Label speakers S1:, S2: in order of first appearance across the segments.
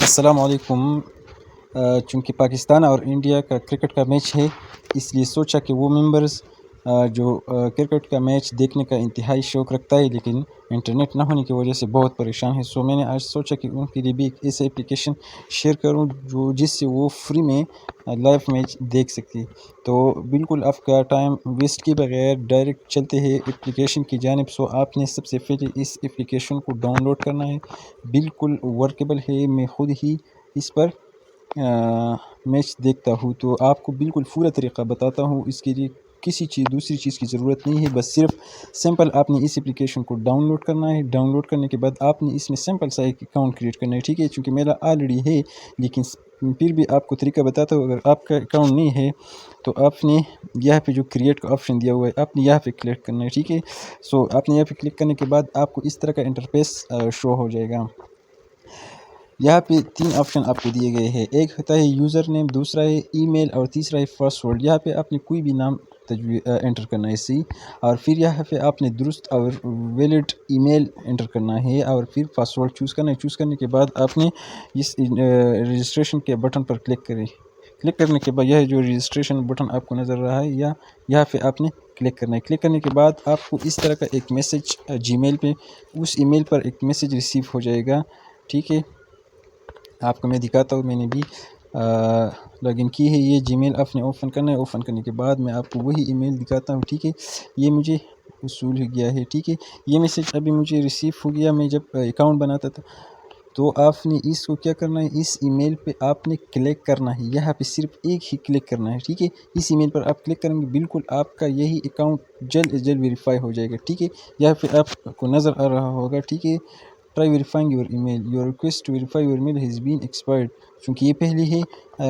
S1: السلام علیکم۔ چونکہ پاکستان اور انڈیا کا کرکٹ کا میچ ہے، اس لیے سوچا کہ وہ ممبرز جو کرکٹ کا میچ دیکھنے کا انتہائی شوق رکھتا ہے لیکن انٹرنیٹ نہ ہونے کی وجہ سے بہت پریشان ہے، میں نے آج سوچا کہ ان کے لیے بھی ایک ایسا اپلیکیشن شیئر کروں جس سے وہ فری میں لائیو میچ دیکھ سکتی۔ تو بالکل آپ کا ٹائم ویسٹ کے بغیر ڈائریکٹ چلتے ہیں اپلیکیشن کی جانب۔ آپ نے سب سے پہلے اس اپلیکیشن کو ڈاؤن لوڈ کرنا ہے، بالکل ورکیبل ہے، میں خود ہی اس پر میچ دیکھتا ہوں، تو آپ کو بالکل پورا طریقہ بتاتا ہوں۔ اس کے لیے کسی دوسری چیز کی ضرورت نہیں ہے، بس صرف سمپل آپ نے اس اپلیکیشن کو ڈاؤن لوڈ کرنا ہے۔ ڈاؤن لوڈ کرنے کے بعد آپ نے اس میں سمپل سا ایک اکاؤنٹ کریٹ کرنا ہے، ٹھیک ہے؟ چونکہ میرا آلریڈی ہے لیکن پھر بھی آپ کو طریقہ بتاتا ہوں۔ اگر آپ کا اکاؤنٹ نہیں ہے تو آپ نے یہاں پہ جو کریٹ کا آپشن دیا ہوا ہے، آپ نے یہاں پہ کلک کرنا ہے، ٹھیک ہے؟ آپ نے یہاں پہ کلک کرنے کے بعد آپ کو اس طرح کا انٹرفیس شو ہو جائے گا۔ یہاں پہ 3 آپشن آپ کو دیے گئے ہیں، ایک ہوتا ہے یوزر نیم، دوسرا ہے ای میل اور تیسرا ہے پاسورڈ۔ یہاں پہ آپ نے کوئی بھی نام انٹر کرنا ہے اسی، اور پھر یہاں پہ آپ نے درست اور ویلڈ ای میل انٹر کرنا ہے، اور پھر پاسورڈ چوز کرنا ہے۔ چوز کرنے کے بعد آپ نے اس رجسٹریشن کے بٹن پر کلک کریں۔ کلک کرنے کے بعد یہ جو رجسٹریشن بٹن آپ کو نظر رہا ہے یہاں پہ آپ نے کلک کرنا ہے۔ کلک کرنے کے بعد آپ کو اس طرح کا ایک میسج جی میل پہ، اس ای میل پر ایک میسج ریسیو ہو جائے گا، ٹھیک ہے؟ آپ کو میں دکھاتا ہوں، میں نے بھی لاگ ان کی ہے۔ یہ جی میل آپ نے اوپن کرنا ہے، اوپن کرنے کے بعد میں آپ کو وہی ای میل دکھاتا ہوں، ٹھیک ہے؟ یہ مجھے وصول ہو گیا ہے، ٹھیک ہے؟ یہ میسج ابھی مجھے ریسیو ہو گیا۔ میں جب اکاؤنٹ بناتا تھا تو آپ نے اس کو کیا کرنا ہے، اس ای میل پہ آپ نے کلک کرنا ہے، یہاں پہ صرف ایک ہی کلک کرنا ہے، ٹھیک ہے؟ اس ای میل پر آپ کلک کریں گے، بالکل آپ کا یہی اکاؤنٹ جلد از جلد ویریفائی ہو جائے گا، ٹھیک ہے؟ یہاں پہ آپ کو نظر آ رہا ہوگا، ٹھیک ہے؟ Try verifying your email, your request to verify your mail has been expired. چونکہ یہ پہلے ہے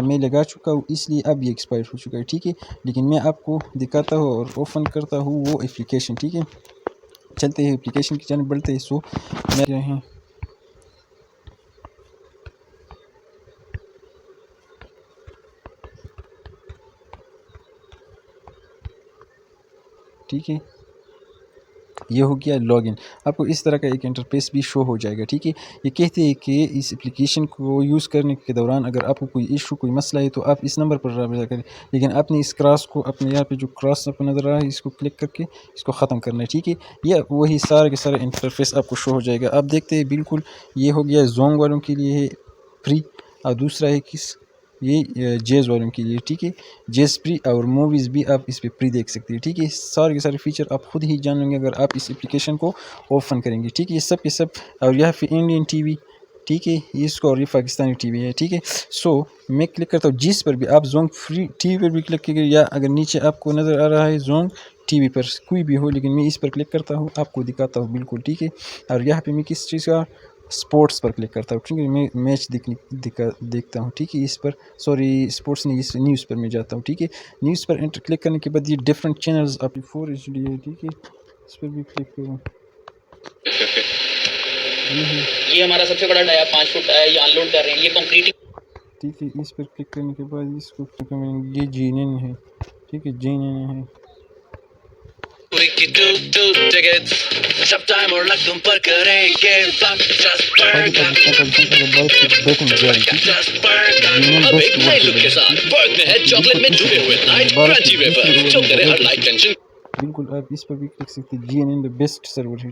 S1: میں لگا چکا ہوں، اس لیے اب یہ ایکسپائر ہو چکا ہے، ٹھیک ہے؟ لیکن میں آپ کو دکھاتا ہوں اور اوپن کرتا ہوں وہ اپلیکیشن، ٹھیک ہے؟ چلتے ہیں اپلیکیشن کی جانب بڑھتے ہیں۔ میں ہیں ٹھیک ہے، یہ ہو گیا لاگ ان۔ آپ کو اس طرح کا ایک انٹرفیس بھی شو ہو جائے گا، ٹھیک ہے؟ یہ کہتے ہیں کہ اس اپلیکیشن کو یوز کرنے کے دوران اگر آپ کو کوئی ایشو، کوئی مسئلہ ہے تو آپ اس نمبر پر رابطہ کریں، لیکن آپ نے اس کراس کو اپنے یہاں پہ جو کراس آپ کو نظر رہا ہے اس کو کلک کر کے اس کو ختم کرنا ہے، ٹھیک ہے؟ یہ وہی سارے کے سارے انٹرفیس آپ کو شو ہو جائے گا۔ آپ دیکھتے ہیں بالکل یہ ہو گیا زونگ والوں کے لیے ہے فری، اور دوسرا ہے یہ جیز والوں کے لیے، ٹھیک ہے؟ جیز فری، اور موویز بھی آپ اس پہ فری دیکھ سکتے ہیں، ٹھیک ہے؟ سارے کے سارے فیچر آپ خود ہی جان لیں گے اگر آپ اس اپلیکیشن کو اوپن کریں گے، ٹھیک ہے؟ یہ سب کے سب، اور یہاں پہ انڈین ٹی وی، ٹھیک ہے؟ اس کو، اور یہ پاکستانی ٹی وی ہے، ٹھیک ہے؟ میں کلک کرتا ہوں جس پر بھی آپ زونگ فری ٹی وی پر بھی کلک کیجیے، یا اگر نیچے آپ کو نظر آ رہا ہے زونگ ٹی وی پر کوئی بھی ہو، لیکن میں اس پر کلک کرتا ہوں، آپ کو دکھاتا ہوں بالکل، ٹھیک ہے؟ اور یہاں پہ میں کس چیز کا سپورٹس پر کلک کرتا ہوں، ٹھیک ہے؟ میں میچ دیکھتا ہوں، ٹھیک ہے؟ اس پر سپورٹس نہیں، اس نیوز پر میں جاتا ہوں، ٹھیک ہے؟ نیوز پر کلک کرنے کے بعد یہ ڈفرینٹ چینلز آپ 4 HD ہے، ٹھیک ہے؟ اس پر بھی کلک کروں۔
S2: یہ ہمارا سب سے بڑا ڈایا 5 فٹ ہے، یہ ان لوڈ کر رہے ہیں، یہ کنکریٹ،
S1: ٹھیک ہے؟ اس پر کلک کرنے کے بعد اس کو یہ جینن ہے، ٹھیک ہے؟ جینن ہے۔ پاکستان کا بھارت کی بیٹنگ جاری، ٹھیک ہے؟ جینن بیسٹ بالکل آپ اس پر بھی کلک سکتے ہیں، جی این این بیسٹ سرور ہے۔